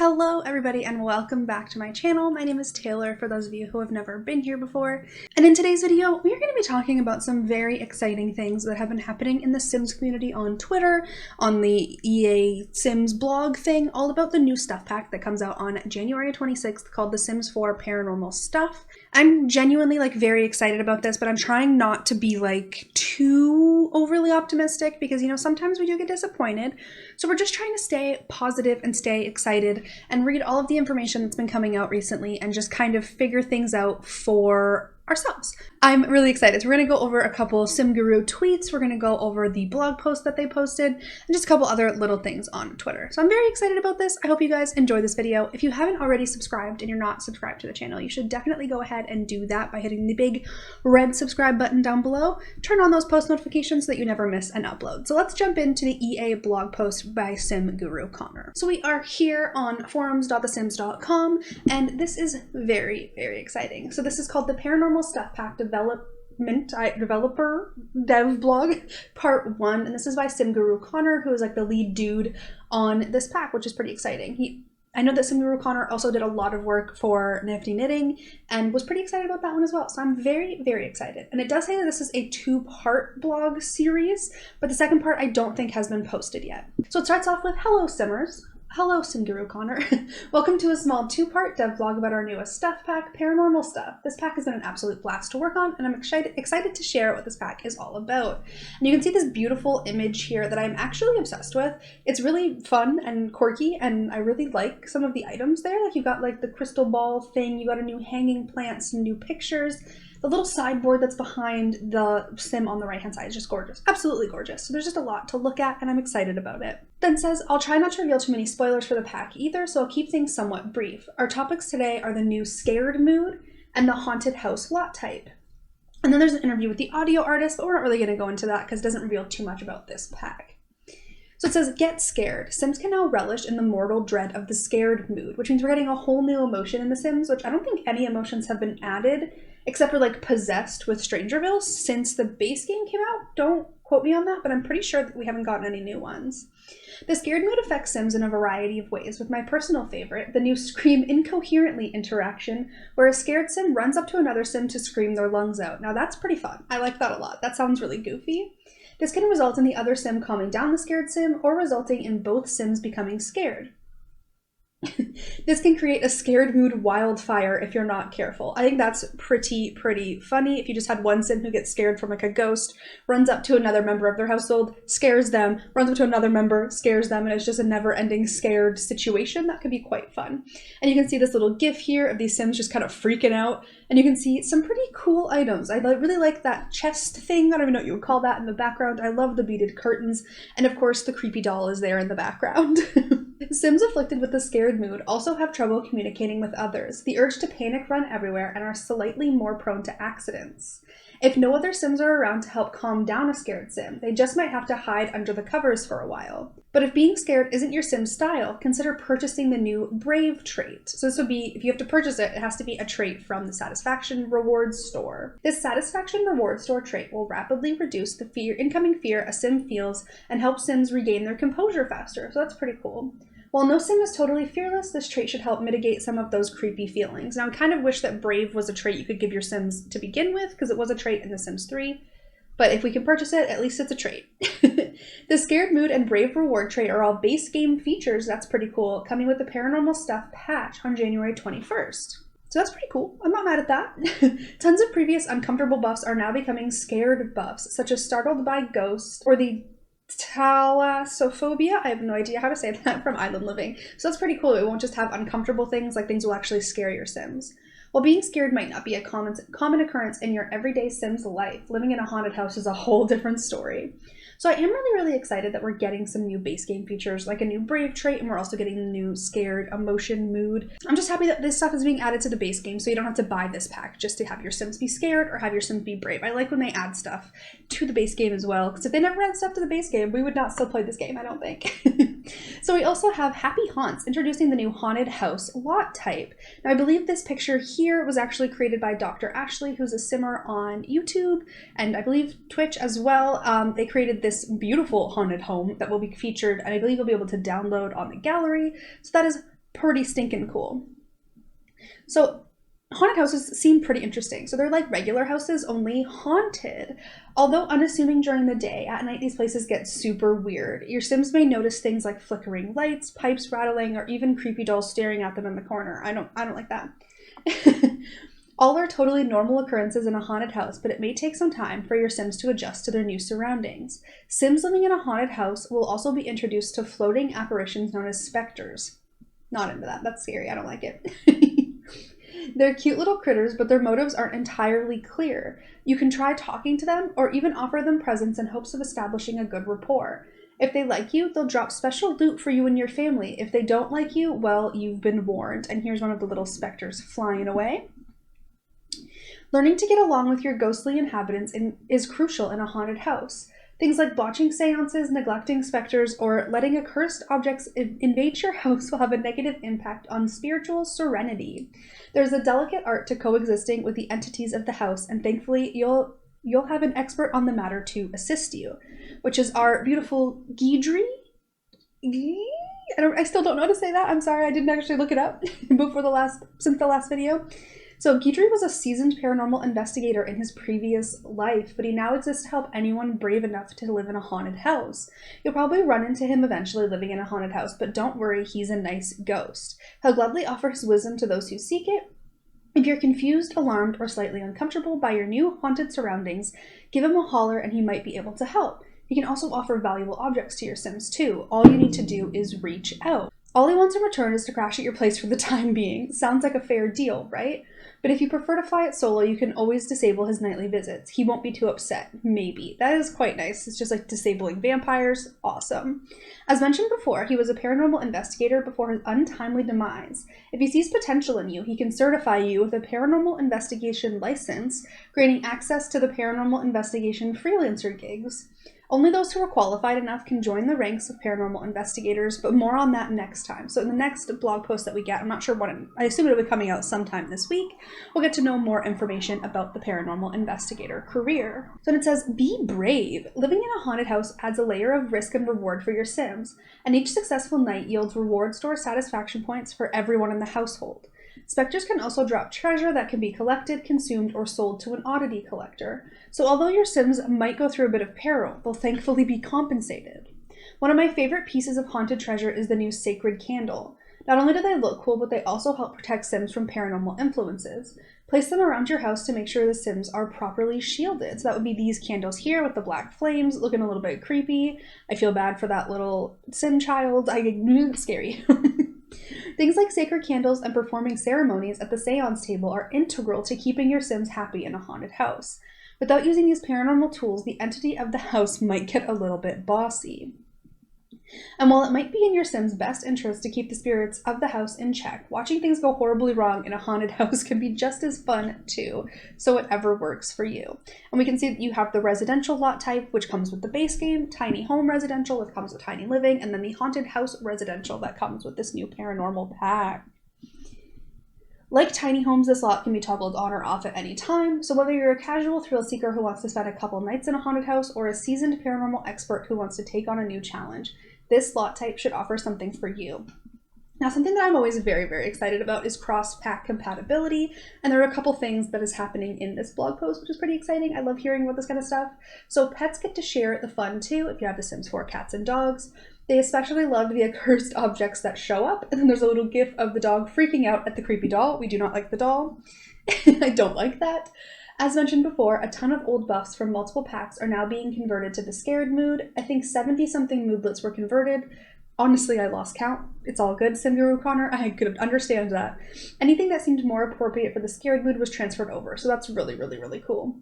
Hello everybody and welcome back to my channel. My name is Taylor for those of you who have never been here before. And in today's video, we are going to be talking about some very exciting things that have been happening in the Sims community on Twitter, on the EA Sims blog thing, all about the new stuff pack that comes out on January 26th called The Sims 4 Paranormal Stuff. I'm genuinely very very about this, but I'm trying not to be too overly optimistic because, sometimes we do get disappointed. So we're just trying to stay positive and stay excited and read all of the information that's been coming out recently and just kind of figure things out for ourselves. I'm really excited. So we're going to go over a couple Sim Guru tweets. We're going to go over the blog post that they posted and just a couple other little things on Twitter. So I'm very excited about this. I hope you guys enjoy this video. If you haven't already subscribed and you're not subscribed to the channel, you should definitely go ahead and do that by hitting the big red subscribe button down below. Turn on those post notifications so that you never miss an upload. So let's jump into the EA blog post by Sim Guru Connor. So we are here on forums.thesims.com and this is very, very exciting. So this is called the Paranormal Stuff Pack developer dev blog part 1, and this is by Sim Guru Connor, who is the lead dude on this pack, which is pretty exciting. I know that Sim Guru Connor also did a lot of work for Nifty Knitting and was pretty excited about that one as well. So I'm very, very excited. And it does say that this is a 2-part blog series, but the second part I don't think has been posted yet. So it starts off with, "Hello Simmers." Hello, Sim Guru Connor. Welcome to a small 2-part dev vlog about our newest stuff pack, Paranormal Stuff. This pack has been an absolute blast to work on, and I'm excited to share what this pack is all about. And you can see this beautiful image here that I'm actually obsessed with. It's really fun and quirky, and I really like some of the items there. You got the crystal ball thing, you got a new hanging plant, some new pictures. The little sideboard that's behind the sim on the right-hand side is just gorgeous. Absolutely gorgeous. So there's just a lot to look at, and I'm excited about it. Then says, "I'll try not to reveal too many spoilers for the pack either, so I'll keep things somewhat brief. Our topics today are the new scared mood and the haunted house lot type." And then there's an interview with the audio artist, but we're not really going to go into that because it doesn't reveal too much about this pack. So it says, "Get scared. Sims can now relish in the mortal dread of the scared mood," which means we're getting a whole new emotion in The Sims, which I don't think any emotions have been added except for possessed with Strangerville since the base game came out. Don't quote me on that, but I'm pretty sure that we haven't gotten any new ones. The scared mood affects Sims in a variety of ways, with my personal favorite, the new scream incoherently interaction, where a scared Sim runs up to another Sim to scream their lungs out. Now that's pretty fun. I like that a lot. That sounds really goofy. This can result in the other Sim calming down the scared Sim or resulting in both Sims becoming scared. This can create a scared mood wildfire if you're not careful. I think that's pretty funny. If you just had one Sim who gets scared from a ghost, runs up to another member of their household, scares them, runs up to another member, scares them, and it's just a never-ending scared situation, that could be quite fun. And you can see this little gif here of these Sims just kind of freaking out, and you can see some pretty cool items. I really like that chest thing, I don't even know what you would call that, in the background. I love the beaded curtains, and of course the creepy doll is there in the background. Sims afflicted with the scared mood also have trouble communicating with others, the urge to panic run everywhere, and are slightly more prone to accidents. If no other Sims are around to help calm down a scared Sim, they just might have to hide under the covers for a while. But if being scared isn't your Sim style, consider purchasing the new Brave trait. So this would be, if you have to purchase it, it has to be a trait from the Satisfaction Rewards store. This Satisfaction Rewards store trait will rapidly reduce the incoming fear a Sim feels and help Sims regain their composure faster, so that's pretty cool. While no Sim is totally fearless, this trait should help mitigate some of those creepy feelings. Now, I kind of wish that Brave was a trait you could give your Sims to begin with, because it was a trait in The Sims 3. But if we can purchase it, at least it's a trait. The Scared Mood and Brave Reward trait are all base game features, that's pretty cool, coming with the Paranormal Stuff patch on January 21st. So that's pretty cool. I'm not mad at that. Tons of previous uncomfortable buffs are now becoming scared buffs, such as Startled by Ghosts or the Thalassophobia. I have no idea how to say that, from Island Living. So that's pretty cool. It won't just have uncomfortable things, things will actually scare your Sims. While being scared might not be a common occurrence in your everyday Sim's life, living in a haunted house is a whole different story. So I am really excited that we're getting some new base game features, like a new Brave trait, and we're also getting the new Scared Emotion mood. I'm just happy that this stuff is being added to the base game, so you don't have to buy this pack just to have your Sims be scared or have your Sims be brave. I like when they add stuff to the base game as well, because if they never add stuff to the base game, we would not still play this game, I don't think. So we also have Happy Haunts, introducing the new Haunted House lot type. Now I believe this picture here was actually created by Dr. Ashley, who's a simmer on YouTube, and I believe Twitch as well. They created this beautiful haunted home that will be featured, and I believe you'll be able to download on the gallery. So that is pretty stinking cool. So haunted houses seem pretty interesting. So they're like regular houses, only haunted. Although unassuming during the day, at night these places get super weird. Your Sims may notice things like flickering lights, pipes rattling, or even creepy dolls staring at them in the corner. I don't like that. All are totally normal occurrences in a haunted house, but it may take some time for your Sims to adjust to their new surroundings. Sims living in a haunted house will also be introduced to floating apparitions known as specters. Not into that. That's scary. I don't like it. They're cute little critters, but their motives aren't entirely clear. You can try talking to them or even offer them presents in hopes of establishing a good rapport. If they like you, they'll drop special loot for you and your family. If they don't like you, well, you've been warned. And here's one of the little specters flying away. Learning to get along with your ghostly inhabitants is crucial in a haunted house. Things like botching seances, neglecting specters, or letting accursed objects invade your house will have a negative impact on spiritual serenity. There's a delicate art to coexisting with the entities of the house, and thankfully you'll have an expert on the matter to assist you, which is our beautiful Guidry. I still don't know how to say that. I'm sorry, I didn't actually look it up since the last video. So Guidry was a seasoned paranormal investigator in his previous life, but he now exists to help anyone brave enough to live in a haunted house. You'll probably run into him eventually living in a haunted house, but don't worry, he's a nice ghost. He'll gladly offer his wisdom to those who seek it. If you're confused, alarmed, or slightly uncomfortable by your new haunted surroundings, give him a holler and he might be able to help. He can also offer valuable objects to your Sims too. All you need to do is reach out. All he wants in return is to crash at your place for the time being. Sounds like a fair deal, right? But if you prefer to fly it solo, you can always disable his nightly visits. He won't be too upset. Maybe. That is quite nice. It's just like disabling vampires. Awesome. As mentioned before, he was a paranormal investigator before his untimely demise. If he sees potential in you, he can certify you with a paranormal investigation license, granting access to the paranormal investigation freelancer gigs. Only those who are qualified enough can join the ranks of paranormal investigators, but more on that next time. So in the next blog post that we get, I'm not sure when, I assume it'll be coming out sometime this week, we'll get to know more information about the paranormal investigator career. So it says, be brave. Living in a haunted house adds a layer of risk and reward for your Sims, and each successful night yields reward store satisfaction points for everyone in the household. Specters can also drop treasure that can be collected, consumed, or sold to an oddity collector. So although your Sims might go through a bit of peril, they'll thankfully be compensated. One of my favorite pieces of haunted treasure is the new sacred candle. Not only do they look cool, but they also help protect Sims from paranormal influences. Place them around your house to make sure the Sims are properly shielded. So that would be these candles here with the black flames, looking a little bit creepy. I feel bad for that little Sim child. It's scary. Things like sacred candles and performing ceremonies at the seance table are integral to keeping your Sims happy in a haunted house. Without using these paranormal tools, the entity of the house might get a little bit bossy. And while it might be in your Sims' best interest to keep the spirits of the house in check, watching things go horribly wrong in a haunted house can be just as fun too, so whatever works for you. And we can see that you have the residential lot type, which comes with the base game, tiny home residential, which comes with tiny living, and then the haunted house residential that comes with this new paranormal pack. Like tiny homes, this lot can be toggled on or off at any time, so whether you're a casual thrill seeker who wants to spend a couple nights in a haunted house or a seasoned paranormal expert who wants to take on a new challenge, this lot type should offer something for you. Now, something that I'm always very, very excited about is cross-pack compatibility, and there are a couple things that is happening in this blog post, which is pretty exciting. I love hearing about this kind of stuff. So pets get to share the fun too if you have The Sims 4 cats and dogs. They especially loved the accursed objects that show up, and then there's a little gif of the dog freaking out at the creepy doll. We do not like the doll. I don't like that. As mentioned before, a ton of old buffs from multiple packs are now being converted to the scared mood. I think 70-something moodlets were converted. Honestly, I lost count. It's all good, Simguru Connor. I could understand that. Anything that seemed more appropriate for the scared mood was transferred over, so that's really, really, really cool.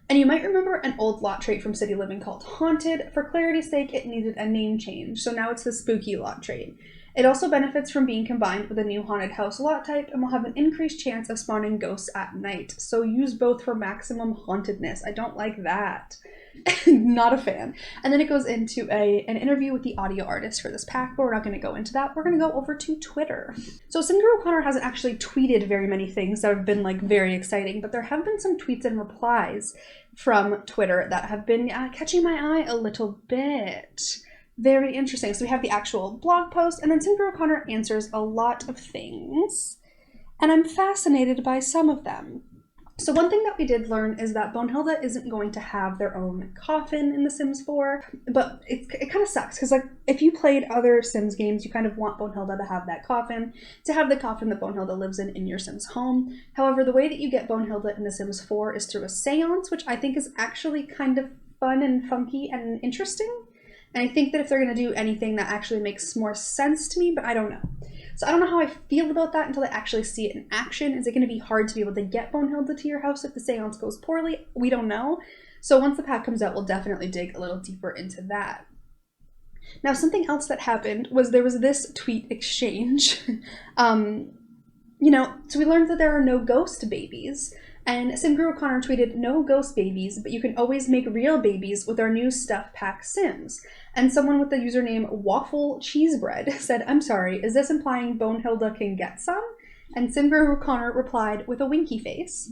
And you might remember an old lot trait from City Living called Haunted. For clarity's sake, it needed a name change, so now it's the Spooky lot trait. It also benefits from being combined with a new haunted house lot type and will have an increased chance of spawning ghosts at night, so use both for maximum hauntedness. I don't like that. Not a fan. And then it goes into an interview with the audio artist for this pack, but we're not going to go into that. We're going to go over to Twitter. So Simguru Connor hasn't actually tweeted very many things that have been like very exciting, but there have been some tweets and replies from Twitter that have been catching my eye a little bit. Very interesting. So we have the actual blog post, and then Cinder O'Connor answers a lot of things, and I'm fascinated by some of them. So one thing that we did learn is that Bonehilda isn't going to have their own coffin in The Sims 4, but it kind of sucks, because like if you played other Sims games, you kind of want Bonehilda to have that coffin, to have the coffin that Bonehilda lives in your Sims home. However, the way that you get Bonehilda in The Sims 4 is through a seance, which I think is actually kind of fun and funky and interesting. And I think that if they're going to do anything, that actually makes more sense to me, but I don't know. So I don't know how I feel about that until I actually see it in action. Is it going to be hard to be able to get Bonehilda to your house if the seance goes poorly? We don't know. So once the pack comes out, we'll definitely dig a little deeper into that. Now, something else that happened was there was this tweet exchange. So we learned that there are no ghost babies. And Simguru O'Connor tweeted, "No ghost babies, but you can always make real babies with our new Stuff Pack Sims." And someone with the username Waffle Cheesebread said, "I'm sorry, is this implying Bonehilda can get some?" And Simguru O'Connor replied with a winky face.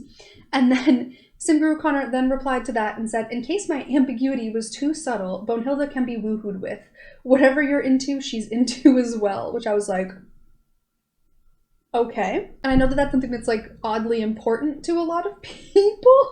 And then Simguru O'Connor then replied to that and said, "In case my ambiguity was too subtle, Bonehilda can be woohooed with. Whatever you're into, she's into as well," which I was like, okay. And I know that that's something that's like oddly important to a lot of people.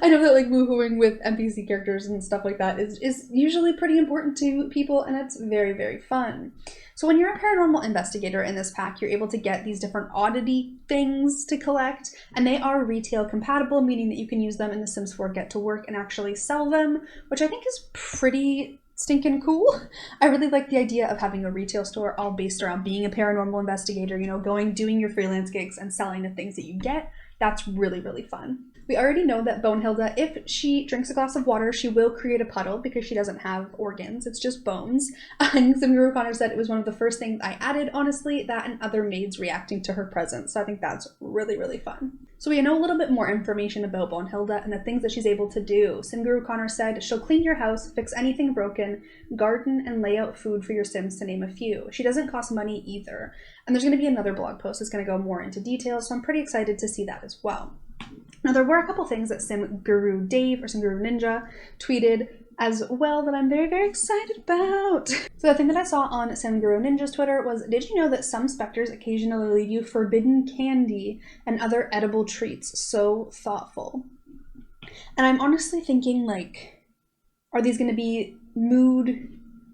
I know that like woohooing with NPC characters and stuff like that is usually pretty important to people, and it's very, very fun. So when you're a paranormal investigator in this pack, you're able to get these different oddity things to collect, and they are retail compatible, meaning that you can use them in The Sims 4 Get to Work and actually sell them, which I think is pretty stinking cool. I really like the idea of having a retail store all based around being a paranormal investigator, doing your freelance gigs and selling the things that you get. That's really, really fun. We already know that Bonehilda, if she drinks a glass of water, she will create a puddle because she doesn't have organs. It's just bones. And Simguru O'Connor said it was one of the first things I added, honestly, that and other maids reacting to her presence. So I think that's really, really fun. So we know a little bit more information about Bonehilda and the things that she's able to do. Simguru O'Connor said, "She'll clean your house, fix anything broken, garden, and lay out food for your Sims, to name a few. She doesn't cost money either." And there's going to be another blog post that's going to go more into detail, so I'm pretty excited to see that as well. Now, there were a couple things that Sim Guru Dave or Sim Guru Ninja tweeted as well that I'm very, very excited about. So the thing that I saw on Sim Guru Ninja's Twitter was, "Did you know that some specters occasionally leave you forbidden candy and other edible treats? So thoughtful." And I'm honestly thinking, like, are these going to be mood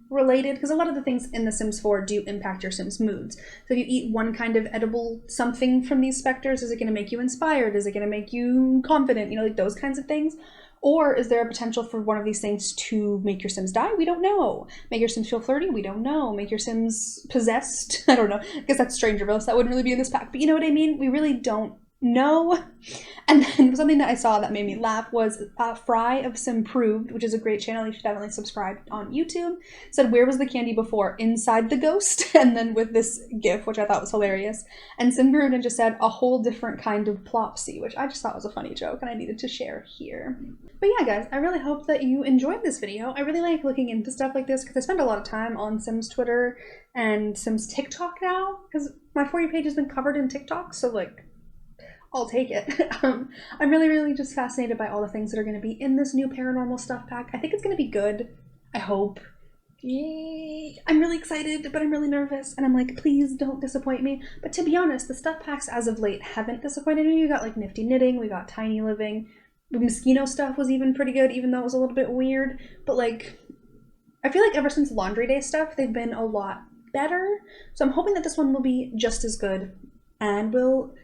related? Because a lot of the things in The Sims 4 do impact your Sims' moods. So if you eat one kind of edible something from these specters, is it going to make you inspired? Is it going to make you confident? Like those kinds of things. Or is there a potential for one of these things to make your Sims die? We don't know. Make your Sims feel flirty? We don't know. Make your Sims possessed? I don't know. I guess that's Strangerville, so that wouldn't really be in this pack. But you know what I mean? We really don't know. And then something that I saw that made me laugh was Fry of Simproved, which is a great channel. You should definitely subscribe on YouTube. Said, "Where was the candy before? Inside the ghost?" And then with this gif, which I thought was hilarious. And Simguru Ninja said, "A whole different kind of plopsy," which I just thought was a funny joke and I needed to share here. But yeah, guys, I really hope that you enjoyed this video. I really like looking into stuff like this because I spend a lot of time on Sims Twitter and Sims TikTok now because my For You page has been covered in TikTok, so like, I'll take it. I'm really, really just fascinated by all the things that are going to be in this new Paranormal Stuff Pack. I think it's going to be good. I hope. Yay. I'm really excited, but I'm really nervous. And I'm like, please don't disappoint me. But to be honest, the stuff packs as of late haven't disappointed me. We got like Nifty Knitting, we got Tiny Living. The Mosquito stuff was even pretty good, even though it was a little bit weird. But like, I feel like ever since Laundry Day stuff, they've been a lot better. So I'm hoping that this one will be just as good and will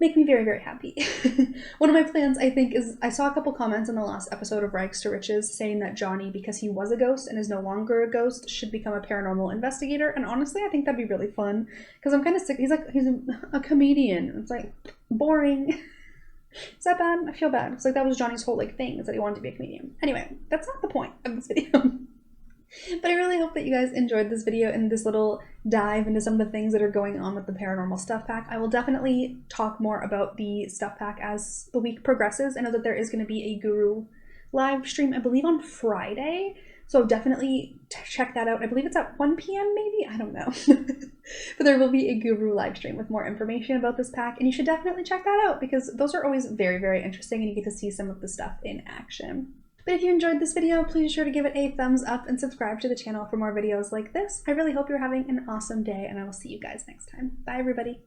make me very, very happy. One of my plans, I think, is I saw a couple comments in the last episode of Rags to Riches saying that Johnny, because he was a ghost and is no longer a ghost, should become a paranormal investigator. And honestly, I think that'd be really fun because I'm kind of sick. He's a comedian. It's like boring. Is that bad? I feel bad. It's like that was Johnny's whole like thing, is that he wanted to be a comedian. Anyway, that's not the point of this video. But I really hope that you guys enjoyed this video and this little dive into some of the things that are going on with the Paranormal Stuff Pack. I will definitely talk more about the Stuff Pack as the week progresses. I know that there is going to be a Guru live stream, I believe on Friday. So definitely check that out. I believe it's at 1 p.m. maybe? I don't know. But there will be a Guru live stream with more information about this pack. And you should definitely check that out because those are always very, very interesting and you get to see some of the stuff in action. But if you enjoyed this video, please be sure to give it a thumbs up and subscribe to the channel for more videos like this. I really hope you're having an awesome day, and I will see you guys next time. Bye, everybody.